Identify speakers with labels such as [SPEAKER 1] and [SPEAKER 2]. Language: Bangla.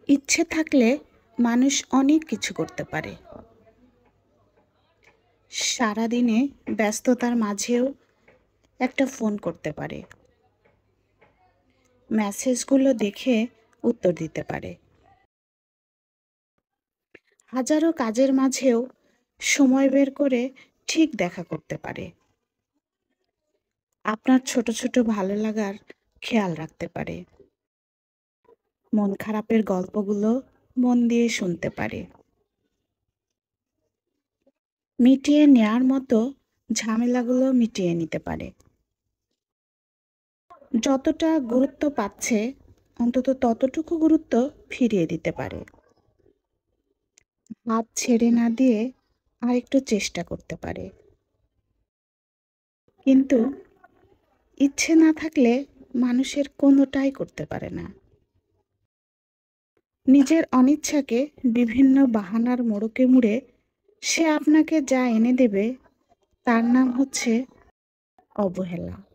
[SPEAKER 1] ইচ্ছে থাকলে মানুষ অনেক কিছু করতে পারে। সারাদিনে ব্যস্ততার মাঝেও একটা ফোন করতে পারে, মেসেজগুলো দেখে উত্তর দিতে পারে। হাজারো কাজের মাঝেও সময় বের করে ঠিক দেখা করতে পারে। আপনার ছোট ছোট ভালো লাগার খেয়াল রাখতে পারে। মন খারাপের গল্পগুলো মন দিয়ে শুনতে পারে। মিটিয়ে নেয়ার মতো ঝামেলাগুলো মিটিয়ে নিতে পারে। যতটা গুরুত্ব পাচ্ছে অন্তত ততটুকু গুরুত্ব ফিরিয়ে দিতে পারে। হাত ছেড়ে না দিয়ে আরেকটু চেষ্টা করতে পারে। কিন্তু ইচ্ছে না থাকলে মানুষের কোনোটাই করতে পারে না। নিজের অনিচ্ছাকে বিভিন্ন বাহানার মোড়কে মুড়ে সে আপনাকে যা এনে দেবে তার নাম হচ্ছে অবহেলা।